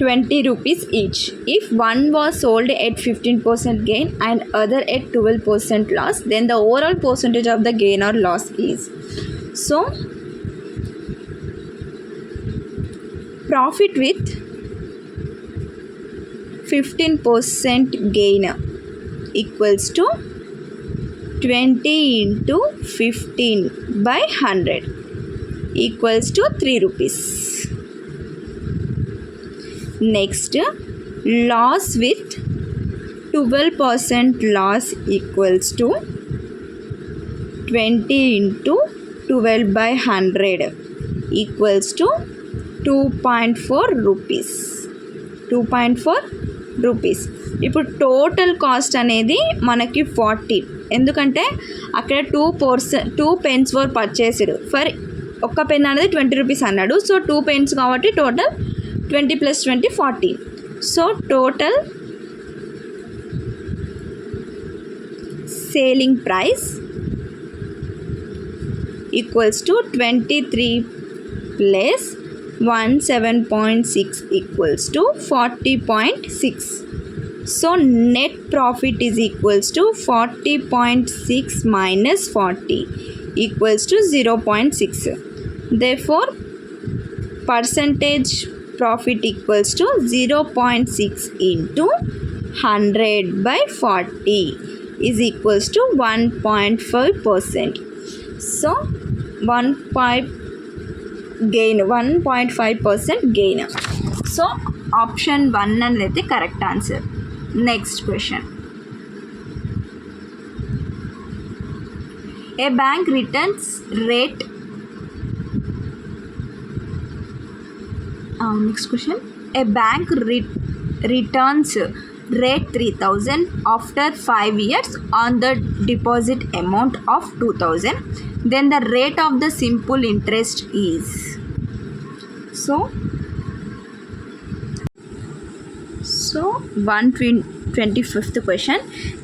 [SPEAKER 1] 20 rupees each. If one was sold at 15% gain and other at 12% loss, then the overall percentage of the gain or loss is. So profit with 15% gain equals to 20 into 15 by 100 equals to 3 rupees. Next, loss with 12% loss equals to 20 into 12 by 100 equals to 2.4 rupees. 2.4 rupees. ఇప్పుడు total cost అనేది మనకి 40, ఎందుకంటే అక్కడ 2 pens were purchased for ఒక్క pen అనేది 20 rupees అన్నాడు. So 2 pens కాబట్టి total 20 + 20 40. So total selling price equals to 23 plus 17.6 equals to 40.6. So net profit is equals to 40.6 minus 40 equals to 0.6. Therefore percentage profit equals to 0.6 into 100 by 40 is equals to 1.5%. So 1.5% gain. So option 1 అనేది correct answer. Next question. A bank returns rate next question. A bank returns rate 3000 after 5 years on the deposit amount of 2000, then the rate of the simple interest is. So 125th question,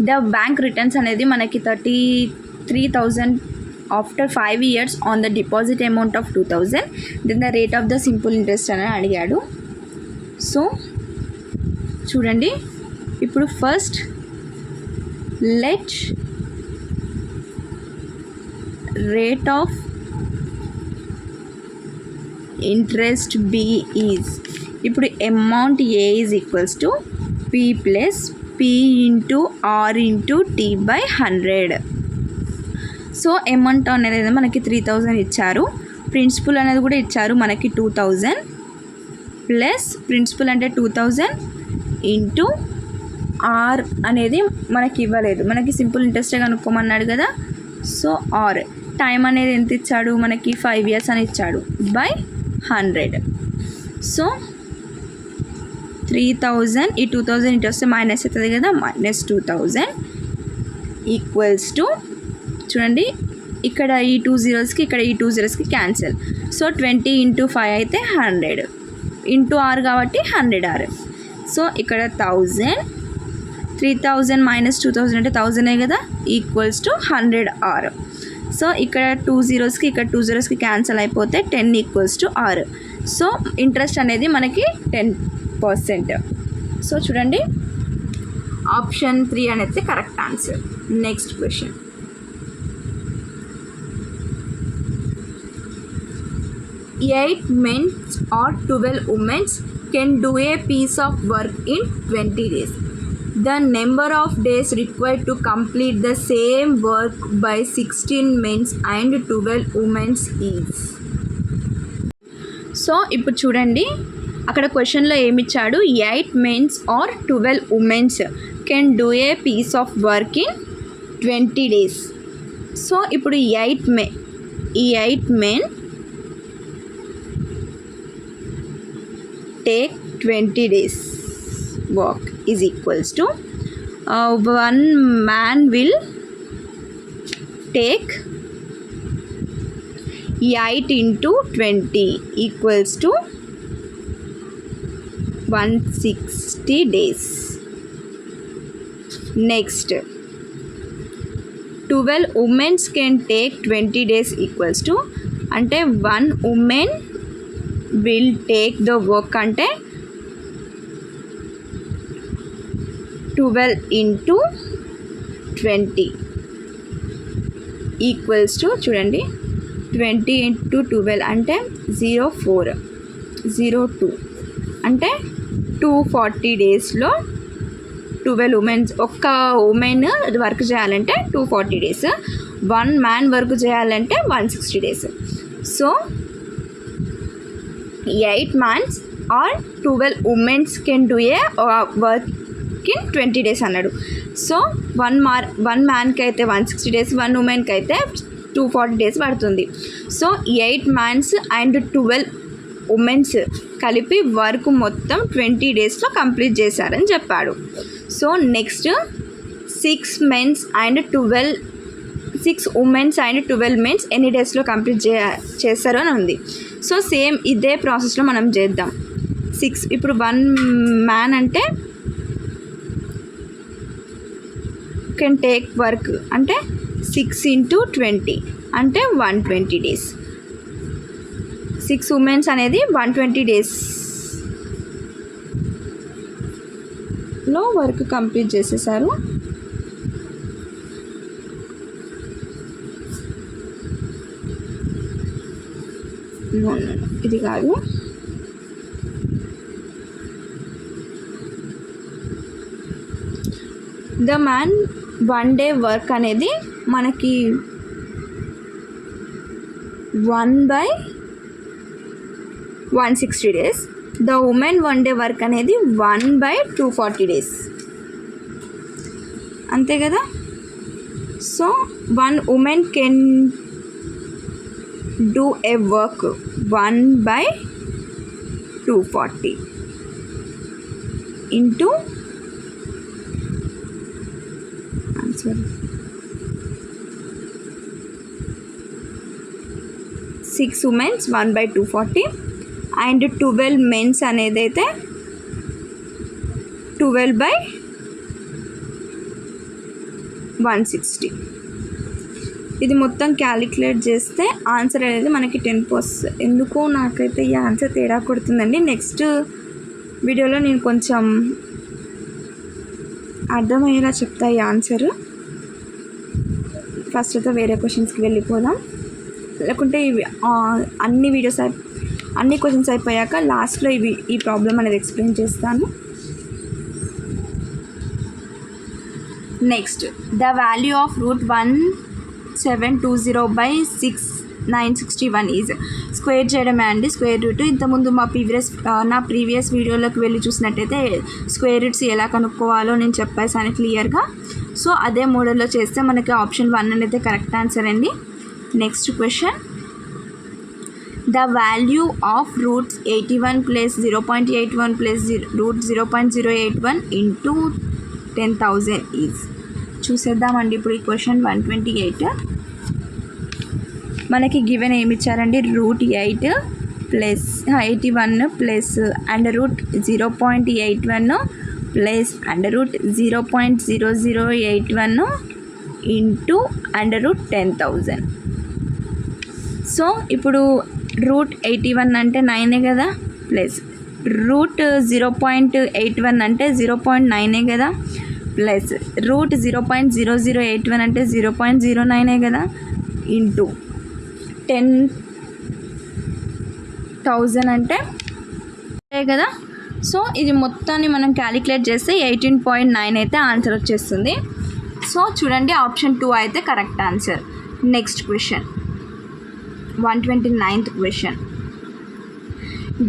[SPEAKER 1] the bank returns అనేది మనకి 33,000 after 5 years on the deposit amount of 2000, then the rate of the simple interest అని అడిగాడు. So చూడండి, ఇప్పుడు first let rate of interest be is, ఇప్పుడు amount A is equals to P plus P into R into T by 100. So amount అనేది మనకి 3000 ఇచ్చారు, principal అనేది కూడా ఇచ్చారు మనకి 2000 ప్లస్ ప్రిన్సిపల్ అంటే 2000 ఇంటూ ఆర్ అనేది మనకి ఇవ్వలేదు, మనకి సింపుల్ ఇంట్రెస్టే కనుక్కోమన్నాడు కదా. సో ఆర్ టైం అనేది ఎంత ఇచ్చాడు మనకి 5 years అని ఇచ్చాడు బై 100. సో 3000 ఈ 2000 ఇటు వస్తే మైనస్ అవుతుంది కదా, మైనస్ 2000 ఈక్వల్స్ టు, చూడండి ఇక్కడ ఈ 2 zeros ఇక్కడ ఈ 2 zeros క్యాన్సిల్. సో 20 ఇంటూ 5 అయితే 100 ఇంటూ ఆర్ కాబట్టి 100R. సో ఇక్కడ 1000, 3000 మైనస్ 2000 అంటే 1000 కదా, ఈక్వల్స్ టు 100R. సో ఇక్కడ 2 zeros ఇక్కడ 2 zeros క్యాన్సిల్ అయిపోతే 10 equals to R. So interest అనేది మనకి 10%. సో చూడండి ఆప్షన్ 3 అనేది correct answer. Next question, 8 men or 12 women can do a piece of work in 20 days. The number of days required to complete the same work by 16 men and 12 women is. So ఇప్పుడు చూడండి, అక్కడ క్వశ్చన్లో ఏమిచ్చాడు, 8 men or 12 women can do a piece of work in 20 days. So ఇప్పుడు 8 men take 20 days work is equals to 1 man will take 8 into 20 equals to 160 days. Next, 12 women can take 20 days equals to, అంటే 1 woman will take the work అంటే 12 into 20 equals to, చూడండి 20 into 12 అంటే 0402 అంటే 240 డేస్లో 12 women's, ఒక్క women work చేయాలంటే 240 days, 1 man work చేయాలంటే 160 days. So 8 men or 12 women can do a work in 20 days అన్నాడు. సో 1 manకి అయితే 160 days, 1 womanకి అయితే 240 days పడుతుంది. సో 8 men అండ్ 12 women కలిపి వర్క్ మొత్తం 20 daysలో కంప్లీట్ చేశారని చెప్పాడు. So next 6 men and 6 women and 12 men ఎన్ని డేస్లో కంప్లీట్ చేస్తారు అని ఉంది. సో సేమ్ ఇదే ప్రాసెస్లో మనం చేద్దాం. 6 ఇప్పుడు 1 man అంటే కెన్ టేక్ వర్క్ అంటే 6 into 20 అంటే 120 days. 6 women అనేది 120 daysలో వర్క్ కంప్లీట్ చేసేసారు. ఇది కాదు, ద మ్యాన్ 1 day వర్క్ అనేది మనకి 1/160 days, the women 1 day work అనేది 1/240 days, అంతే కదా. సో 1 woman can do a work 1/240 into sorry 6 womens 1/240 and 12 mens అనేది అయితే 12/160. ఇది మొత్తం క్యాలిక్యులేట్ చేస్తే ఆన్సర్ అనేది మనకి 10 ఎందుకో నాకైతే ఈ ఆన్సర్ తేడా కొడుతుందండి. నెక్స్ట్ వీడియోలో నేను కొంచెం అర్థమయ్యేలా చెప్తా ఈ ఆన్సర్. ఫస్ట్ అయితే వేరే క్వశ్చన్స్కి వెళ్ళిపోదాం, లేకుంటే ఇవి అన్ని క్వశ్చన్స్ అయిపోయాక లాస్ట్లో ఈ ప్రాబ్లం అనేది ఎక్స్ప్లెయిన్ చేస్తాను. Next the value of √1720/6961 is square చేయడమే అండి. స్క్వేర్ రూట్ ఇంతకుముందు నా ప్రీవియస్ వీడియోలోకి వెళ్ళి చూసినట్టయితే స్క్వేర్ రూట్స్ ఎలా కనుక్కోవాలో నేను చెప్పేసాను క్లియర్గా. సో అదే మోడల్లో చేస్తే మనకి ఆప్షన్ 1 అనేది కరెక్ట్ ఆన్సర్ అండి. Next question the value of √81 + 0.81 + √0.081 into 10,000 is. చూసేద్దామండి ఇప్పుడు ఈ క్వశ్చన్ 128. మనకి గివెన్ ఏమి ఇచ్చారండి, √8 + 81 ప్లస్ √0.81 ప్లస్ √0.0081 ఇంటూ √10,000. సో ఇప్పుడు √81 అంటే 9 కదా, ప్లస్ √0.81 అంటే 0.9 కదా, ప్లస్ √0.0081 అంటే 0.09 కదా, ఇంటూ 10,000 అంటే కదా. సో ఇది మొత్తాన్ని మనం క్యాలిక్యులేట్ చేస్తే 18.9 అయితే ఆన్సర్ వచ్చేస్తుంది. సో చూడండి ఆప్షన్ 2 అయితే correct answer. Next question 129th question.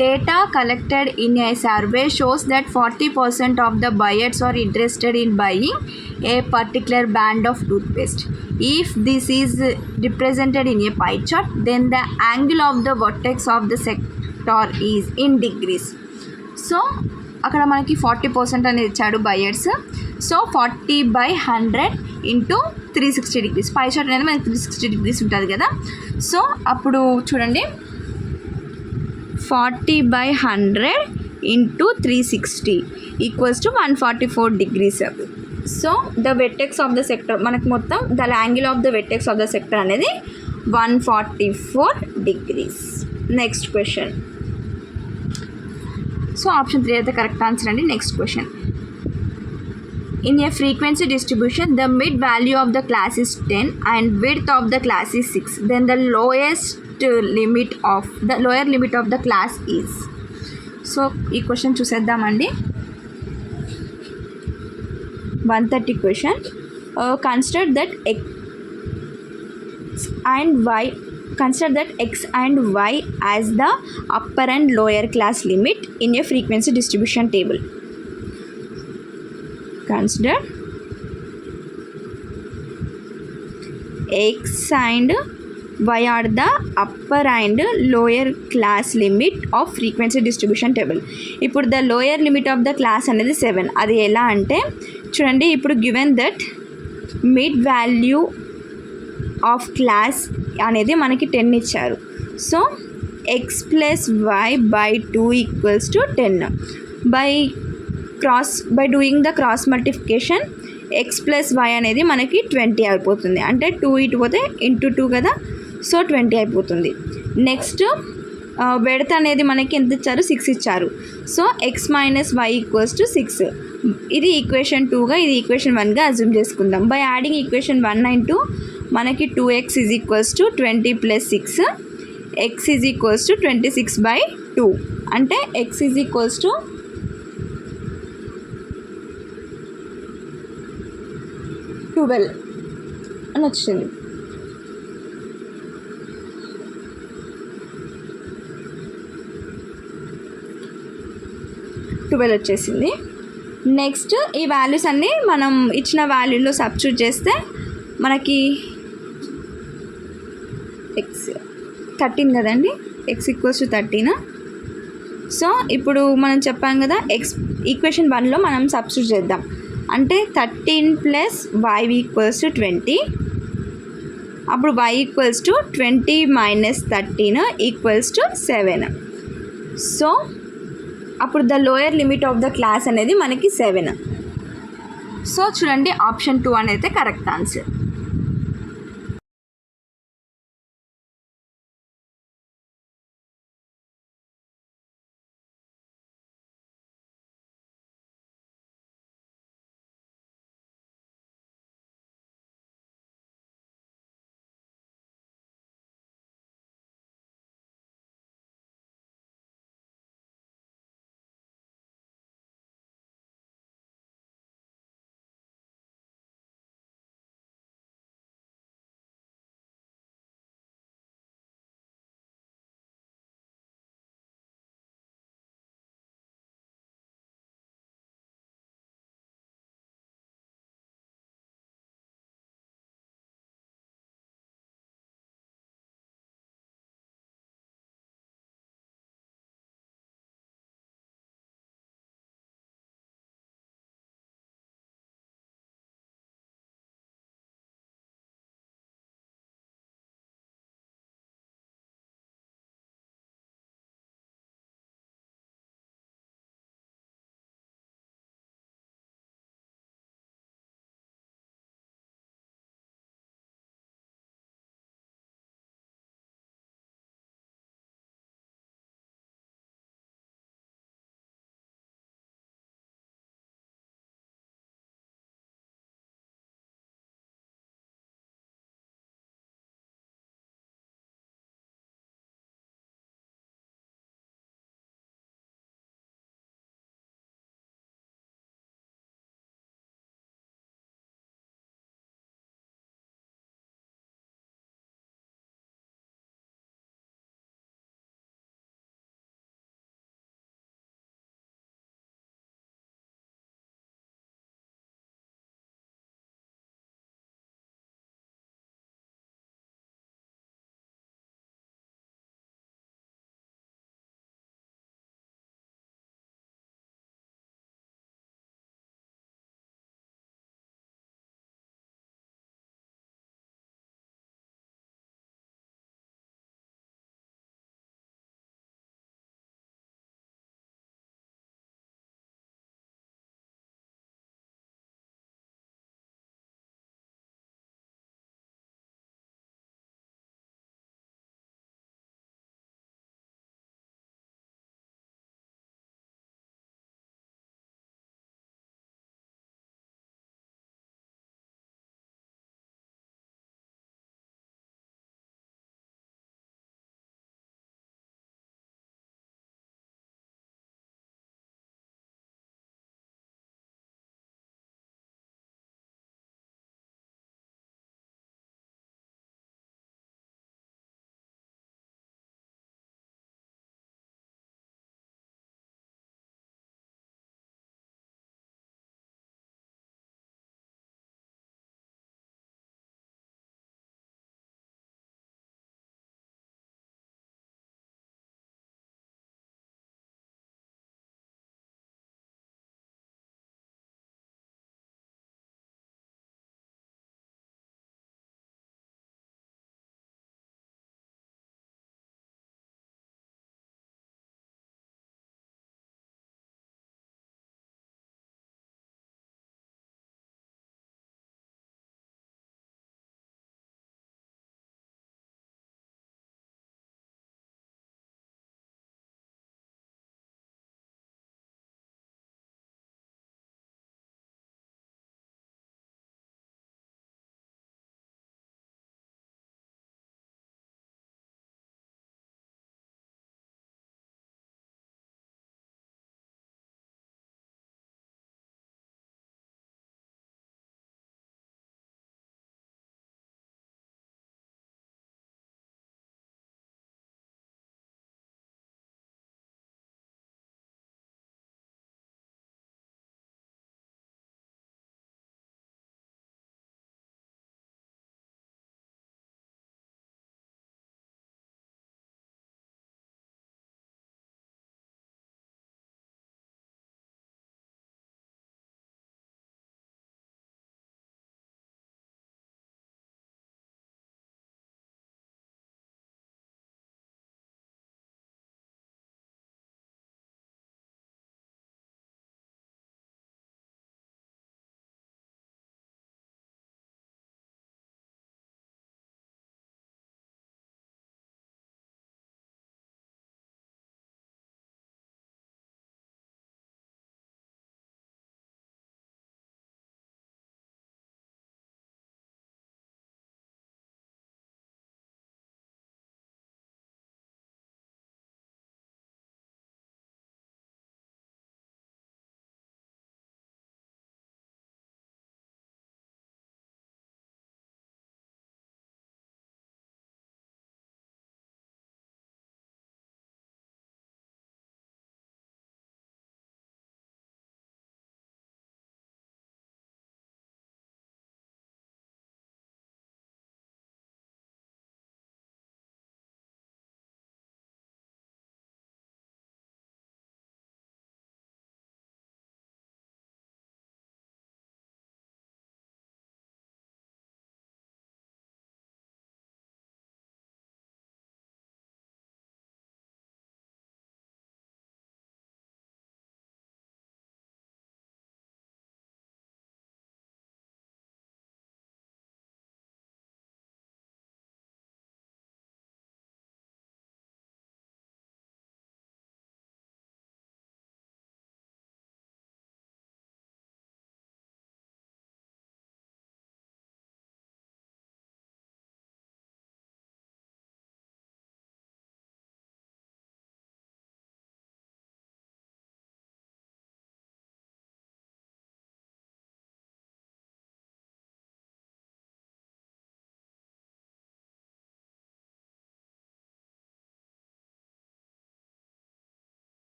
[SPEAKER 1] Data collected in a survey shows that 40% of the buyers are interested in buying a particular brand of toothpaste. If this is represented in a pie chart, then the angle of the vertex of the sector is in degrees. So అక్కడ మనకి 40% అనేది ఇచ్చాడు buyers. So 40/100 into 360 degrees. Pie chart అనేది మనకి 360 degrees ఉంటుంది కదా. So అప్పుడు చూడండి 40/100 into 360 equals to 144 degrees. So the వెట్టెక్స్ of the sector మనకు మొత్తం the angle of the వెట్టెక్స్ of the sector అనేది 144 degrees. Next question. So option 3 అయితే కరెక్ట్ ఆన్సర్ అండి. Next question. In a frequency distribution, the mid value of the class is 10 and width of the class is 6. Then the lower limit of the class is. So ఈ question చూసేద్దామండి. 130 question. Consider that x and y as the upper and lower class limit in a frequency distribution table. Consider x and y are the upper and lower class limit of frequency distribution table. ఇప్పుడు the lower limit of the class అనేది 7. అది ఎలా అంటే చూడండి, ఇప్పుడు given that mid value of class అనేది మనకి 10 ఇచ్చారు. So x + y/2 equals to 10. By doing the cross multiplication x + y అనేది మనకి 20 అయిపోతుంది. అంటే 2 ఇటు పోతే ఇంటూ 2 కదా, సో 20 అయిపోతుంది. నెక్స్ట్ వెడత అనేది మనకి ఎంత ఇచ్చారు, 6 ఇచ్చారు. So x - y equals to 6. ఇది ఈక్వేషన్ 2గా, ఇది ఈక్వేషన్ 1గా అజ్యూమ్ చేసుకుందాం. బై యాడింగ్ ఈక్వేషన్ 1 and 2 మనకి 2x = 20 + 6 x = 26/2. అంటే x = 12 అని వచ్చింది. వచ్చేసింది. నెక్స్ట్ ఈ వాల్యూస్ అన్నీ మనం ఇచ్చిన వాల్యూలో సబ్స్టిట్యూట్ చేస్తే మనకి x 13 కదండి, x = 13. సో ఇప్పుడు మనం చెప్పాం కదా, ఈక్వేషన్ 1లో మనం సబ్స్టిట్యూట్ చేద్దాం. అంటే 13 ప్లస్ వై ఈక్వల్స్ టు 20. అప్పుడు y equals to 20 minus 13 equals to 7. So అప్పుడు the lower limit of the class అనేది మనకి 7. సో చూడండి ఆప్షన్ 2 అనేది కరెక్ట్ ఆన్సర్.